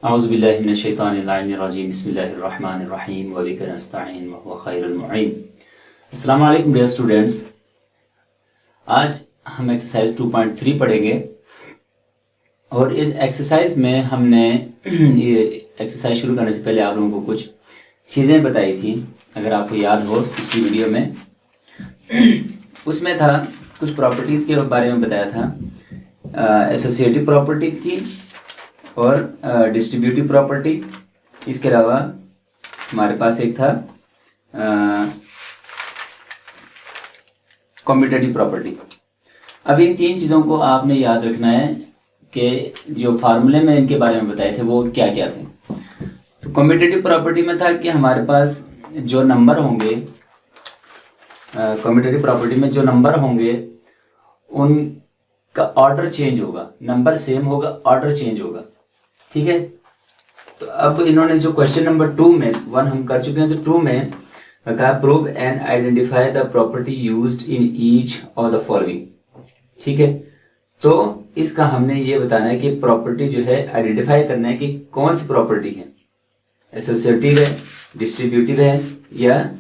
औज़ुबिल्लाहि मिनश्शैतानिर्रजीम बिस्मिल्लाहिर्रहमानिर्रहीम व बिका नस्तईन व हुवा खैरुल मुईन। अस्सलामु अलैकुम डियर स्टूडेंट्स। आज हम एक्सरसाइज 2.3 पढ़ेंगे और इस एक्सरसाइज में हमने ये एक्सरसाइज शुरू करने से पहले आप लोगों को कुछ चीज़ें बताई थी। अगर आपको याद हो पिछली वीडियो में उसमें था कुछ प्रॉपर्टीज़ के बारे में बताया था। एसोसिएटिव प्रॉपर्टी थी और डिस्ट्रीब्यूटिव प्रॉपर्टी। इसके अलावा हमारे पास एक था कॉम्पिटेटिव प्रॉपर्टी। अब इन तीन चीज़ों को आपने याद रखना है कि जो फार्मूले में इनके बारे में बताए थे वो क्या क्या थे। तो कॉम्पिटेटिव प्रॉपर्टी में था कि हमारे पास जो नंबर होंगे, कॉम्पिटेटिव प्रॉपर्टी में जो नंबर होंगे उनका ऑर्डर चेंज होगा। नंबर सेम होगा, ऑर्डर चेंज होगा। ठीक है। तो अब इन्होंने जो क्वेश्चन नंबर 2 में 1 हम कर चुके हैं, तो 2 में कहा prove and identify the property used in each of the following. ठीक है। तो इसका हमने ये बताना है कि प्रॉपर्टी जो है आइडेंटिफाई करना है कि कौन सी प्रॉपर्टी है, एसोसिएटिव है, डिस्ट्रीब्यूटिव है या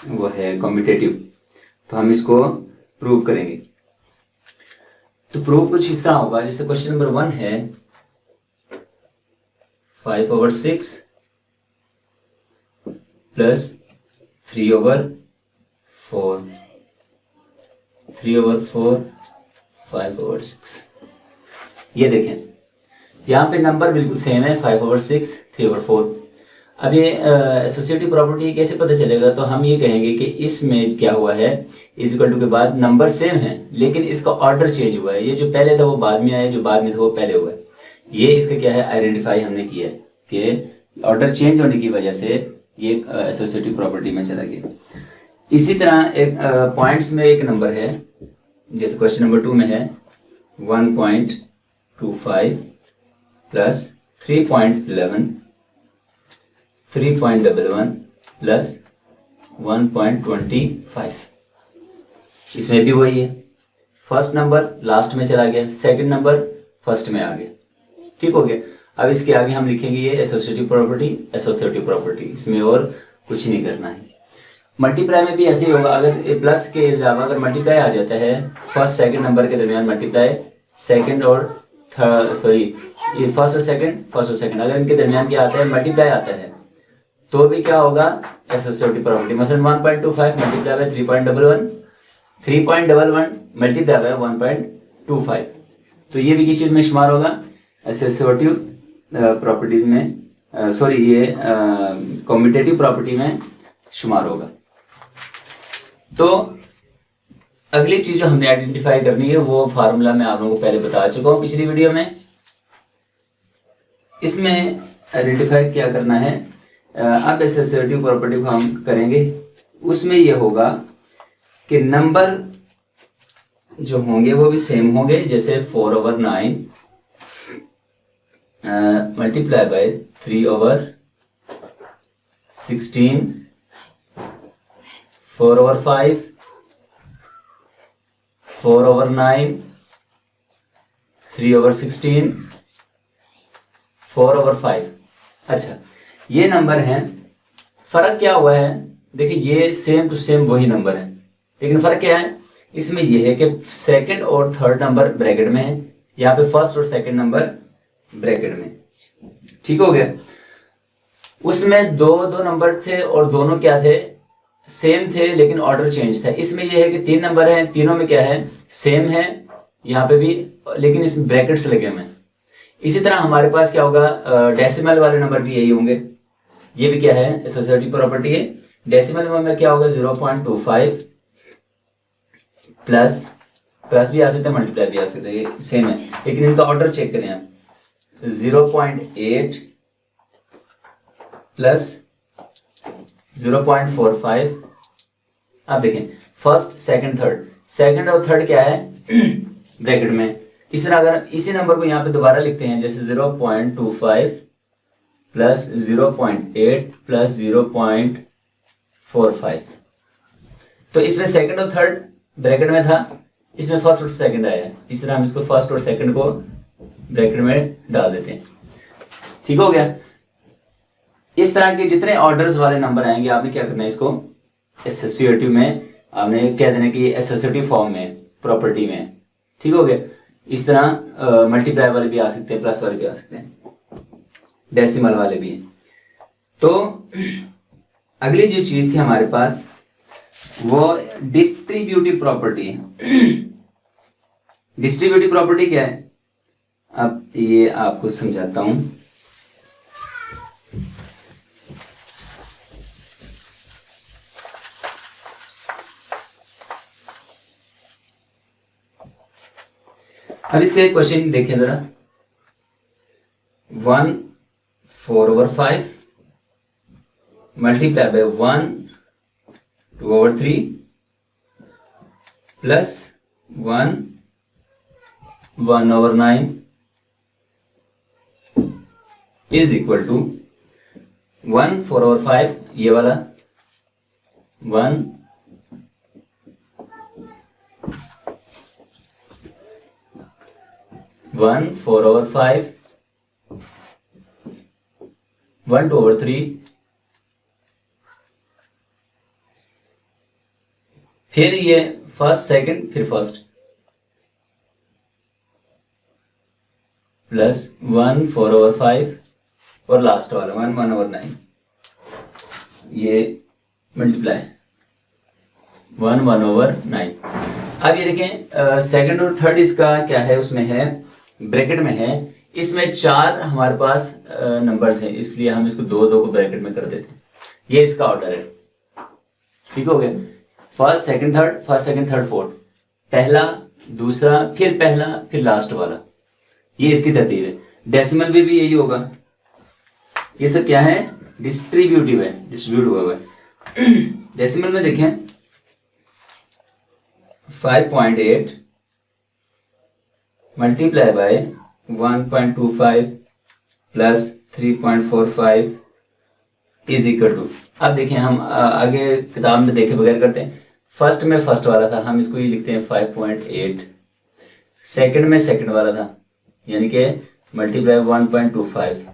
वो है कॉम्पिटेटिव। तो हम इसको प्रूव करेंगे। तो प्रूव कुछ इस तरह होगा, जैसे क्वेश्चन नंबर 1 है 5/6 प्लस 3/4, 3/4, 5/6। ये देखें यहाँ पे नंबर बिल्कुल सेम है, 5/6, 3/4। अब ये एसोसिएटिव प्रॉपर्टी कैसे पता चलेगा? तो हम ये कहेंगे कि इसमें क्या हुआ है, इज इक्वल टू के बाद नंबर सेम है लेकिन इसका ऑर्डर चेंज हुआ है। ये जो पहले था वो बाद में आया, जो बाद में था वो पहले हुआ है। ये इसका क्या है, आइडेंटिफाई हमने किया है कि ऑर्डर चेंज होने की वजह से ये एसोसिएटिव प्रॉपर्टी में चला गया। इसी तरह एक पॉइंट्स में एक नंबर है, जैसे क्वेश्चन नंबर 2 में है 1.25 प्लस 3.11, 3.11 प्लस 1.25। इसमें भी वही है, फर्स्ट नंबर लास्ट में चला गया, सेकंड नंबर फर्स्ट में आ गया। ठीक हो गया। अब इसके आगे हम लिखेंगे ये एसोसिएटिव प्रॉपर्टी, एसोसिएटिव प्रॉपर्टी, इसमें और कुछ नहीं करना है। मल्टीप्लाई में भी ऐसे ही होगा। अगर प्लस के अलावा अगर मल्टीप्लाई आ जाता है फर्स्ट सेकंड नंबर के दरमियान, मल्टीप्लाई सेकंड और थर्ड, सॉरी ये फर्स्ट और सेकंड, फर्स्ट और सेकंड, अगर इनके दरमियान क्या आता है, मल्टीप्लाई आता है, तो भी क्या होगा, एसोसिएटिव प्रॉपर्टी। मसलन 1.25 मल्टीप्लाई बाय 3.11, 3.11 मल्टीप्लाई बाय 1.25, तो ये भी किस चीज में शुमार होगा, एसोसिएटिव प्रॉपर्टीज में, सॉरी ये कॉम्पिटेटिव प्रॉपर्टी में शुमार होगा। तो अगली चीज जो हमने आइडेंटिफाई करनी है वो फार्मूला मैं आप लोगों को पहले बता चुका हूं पिछली वीडियो में। इसमें आइडेंटिफाई क्या करना है, अब एसोसिएटिव प्रॉपर्टी को हम करेंगे। उसमें यह होगा कि नंबर जो होंगे वो भी सेम होंगे, जैसे 4/9 मल्टीप्लाई बाय 3/16, 4/5, 4/9, 3/16, 4/5। अच्छा, ये नंबर हैं। फर्क क्या हुआ है, देखिए ये सेम टू सेम वही नंबर है, लेकिन फर्क क्या है, इसमें यह है कि सेकंड और थर्ड नंबर ब्रैकेट में है, यहाँ पे फर्स्ट और सेकंड नंबर ब्रैकेट में। ठीक हो गया। उसमें दो नंबर थे और दोनों क्या थे, सेम थे लेकिन ऑर्डर चेंज था। इसमें यह है कि 3 नंबर हैं, तीनों में क्या है, सेम है, यहाँ पे भी, लेकिन इसमें ब्रैकेट्स लगे हुए हैं। इसी तरह हमारे पास क्या होगा, डेसिमल वाले नंबर भी यही होंगे। ये भी क्या है, एसोसिएटिव प्रॉपर्टी है। डेसिमल में क्या होगा, 0.25 प्लस भी आ सकता है, मल्टीप्लाई भी आ सकता है, ये सेम है, लेकिन इनका ऑर्डर चेक करें हम। 0.8 प्लस 0.45। अब देखें फर्स्ट सेकंड थर्ड, सेकंड और थर्ड क्या है ब्रैकेट में। इस तरह अगर इसी नंबर को यहाँ पे दोबारा लिखते हैं, जैसे 0.25 प्लस 0.8 प्लस 0.45, तो इसमें सेकंड और थर्ड ब्रैकेट में था, इसमें फर्स्ट और सेकंड आया है। इस तरह हम इसको फर्स्ट और सेकंड को ब्रैकेट में डाल देते हैं। ठीक हो गया। इस तरह के जितने ऑर्डर्स वाले नंबर आएंगे आपने क्या करना है, इसको एसोसिएटिव में आपने कह देना कि एसोसिएटिव फॉर्म में प्रॉपर्टी में, ठीक हो गया। इस तरह मल्टीप्लाई वाले भी आ सकते हैं, प्लस वाले भी आ सकते हैं, डेसिमल वाले भी हैं। तो अगली जो चीज थी हमारे पास वो डिस्ट्रीब्यूटिव प्रॉपर्टी है। डिस्ट्रीब्यूटिव प्रॉपर्टी क्या है, अब ये आपको समझाता हूं। अब इसका एक क्वेश्चन देखिए जरा, 1 4/5 multiply by 1 2/3 plus 1 1/9 is equal to 1 4/5 ये वाला 1 1 4/5 1 2/3 फिर ये फर्स्ट सेकंड फिर फर्स्ट प्लस 1 4/5 और लास्ट वाला 1 1/9 ये मल्टीप्लाई 1 1/9। अब ये देखें सेकंड और थर्ड इसका क्या है, उसमें है ब्रैकेट में है। इसमें 4 हमारे पास नंबर्स हैं, इसलिए हम इसको 2 2 को ब्रैकेट में कर देते हैं। ये इसका ऑर्डर है, ठीक हो गया। First second third, first second third fourth, पहला दूसरा फिर पहला फिर लास्ट वाला, ये इसकी तरतीब है। डेसिमल में भी यही होगा। ये सब क्या है, डिस्ट्रीब्यूटिव है, डिस्ट्रीब्यूट हुआ है। डेसिमल में देखें 5.8 multiply by 1.25 plus 3.45 is equal to, अब देखें हम आगे किताब में देखे बगैर करते हैं। फर्स्ट में फर्स्ट वाला था, हम इसको ये लिखते हैं 5.8। सेकंड में सेकंड वाला था, यानी कि मल्टीप्लाई 1.25।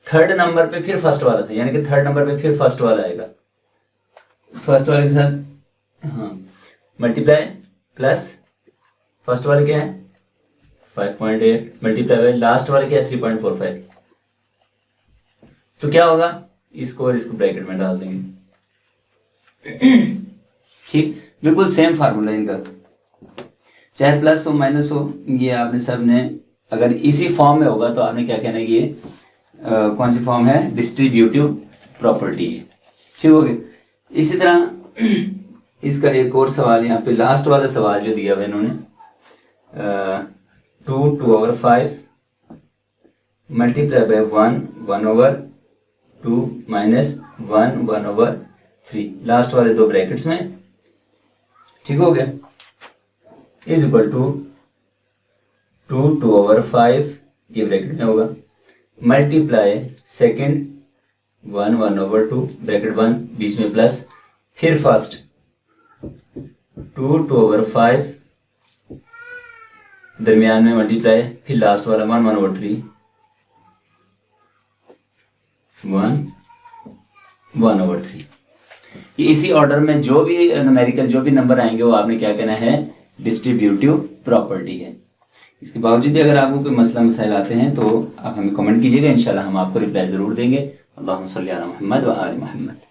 थर्ड नंबर पे फिर फर्स्ट वाला था, यानी कि थर्ड नंबर पे फिर फर्स्ट वाला आएगा। फर्स्ट वाले के साथ हाँ मल्टीप्लाई प्लस फर्स्ट वाले क्या है 5.8 मल्टीप्लाई बाय लास्ट वाले क्या है 3.45। तो क्या होगा, इसको और इसको ब्रैकेट में डाल देंगे। ठीक, बिल्कुल सेम फार्मूला इनका, चाहे प्लस हो माइनस हो, ये आपने सब ने अगर इसी फॉर्म में होगा तो आपने क्या कहना है, ये कौन सी फॉर्म है, डिस्ट्रीब्यूटिव प्रॉपर्टी है, ठीक हो गया। इसी तरह इसका एक और सवाल यहाँ पे लास्ट वाला सवाल जो दिया हुआ इन्होंने 2 2/5 मल्टीप्लाई बाय 1 1/2 माइनस 1 1/3 लास्ट वाले 2 ब्रैकेट्स में, ठीक हो गया, इज इक्वल टू 2 2/5 ये ब्रैकेट में होगा मल्टीप्लाई सेकेंड 1 1/2 ब्रैकेट 1 बीच में प्लस फिर फर्स्ट 2 2/5 दरमियान में मल्टीप्लाई फिर लास्ट वाला 1 1/3 1 1/3। ये इसी ऑर्डर में जो भी न्यूमेरिकल जो भी नंबर आएंगे वो आपने क्या कहना है, डिस्ट्रीब्यूटिव प्रॉपर्टी है। इसके बावजूद भी अगर आपको कोई मसला मसाइल आते हैं तो आप हमें कमेंट कीजिएगा, इंशाल्लाह हम आपको रिप्लाई ज़रूर देंगे। अल्लाहुम्मा सल्ली अला मुहम्मद व आलि मुहम्मद।